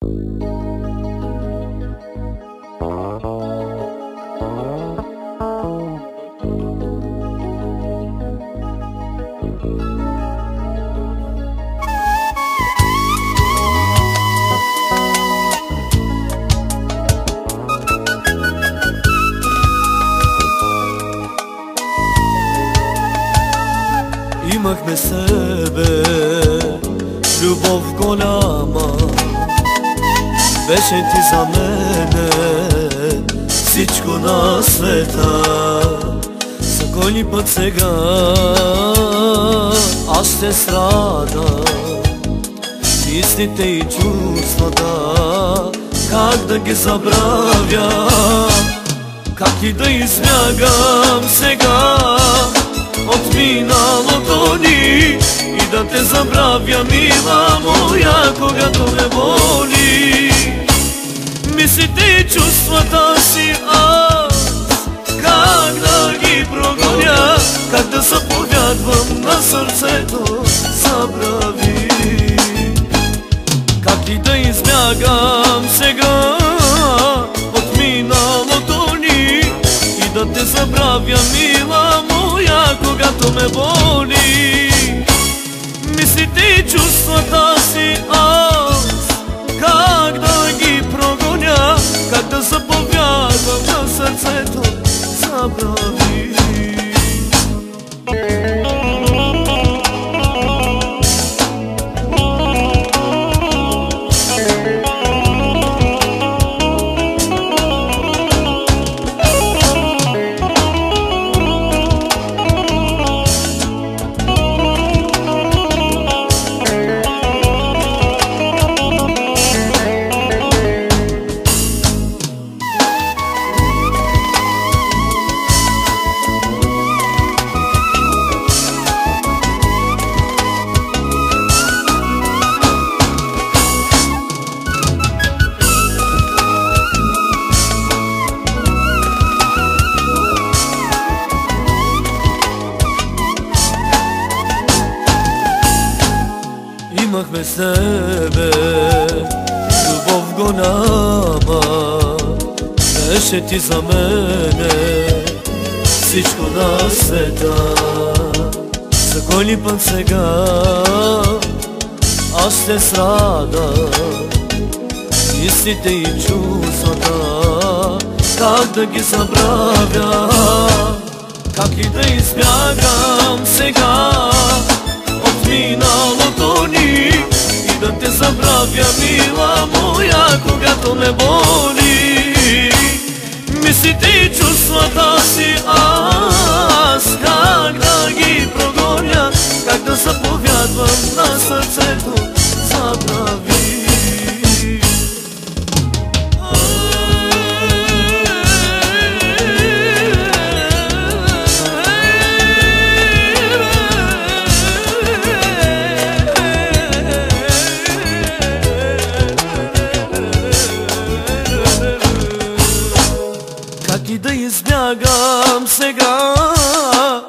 Имахме себе любов голяма, беше ти за мене всичко на света. За кой ли път сега аз ще страда, мислите и чувствата, как да ги забравя, как и да избягам сега от миналото ни и да те забравя, мила моя, когато ме боли. Мислите и чувствата си аз, как да ги прогоня, как да заповядвам на сърцето, забрави. Как и да избягам сега от миналото ни и да те забравя, мила моя, когато ме боли. Мислите и чувствата си аз, как да ги прогоня, как да заповядвам на сърцето, забрави. Имахме себе любов голяма, беше ти за мене всичко на света. За кой ли път сега аз ще страда, мислите и чувствата, как да ги забравя, как и да избягам сега от миналото ни и да те забравя, мила моя, когато ме боли. Мислите и чувствата си аз, как да ги прогоня, как да заповядвам на сърцето, забрави. Как и да избягам сега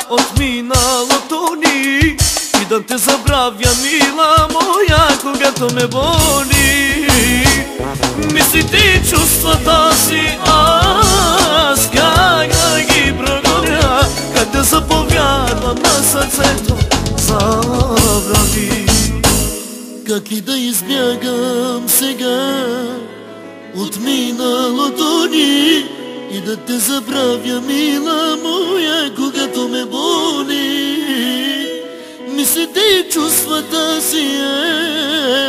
от миналото ни и да те забравя, мила моя, когато ме боли. Мислите и чувствата си аз, как да ги прогоня, как да заповядвам на сърцето, забрави. Как и да избягам сега от миналото ни и да те забравя, мила моя, когато ме боли. Мислите и чувствата си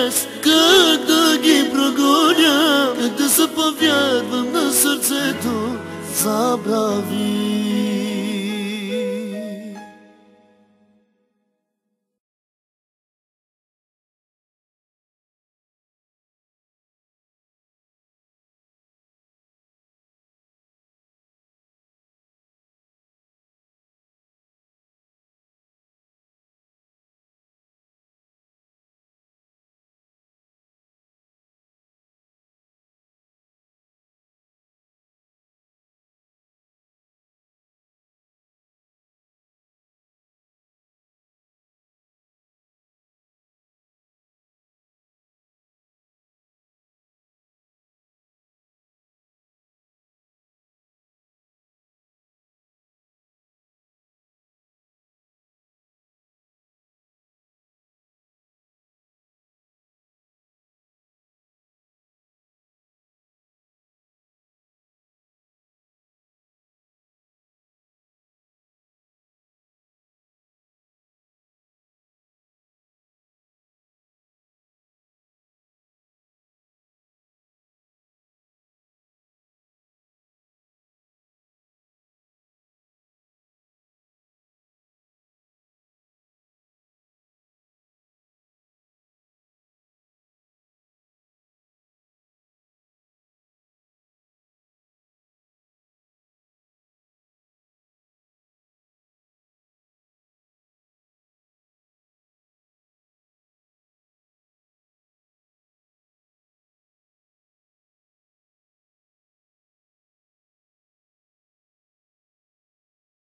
аз, как да ги прогоня, как да заповядвам на сърцето, забрави.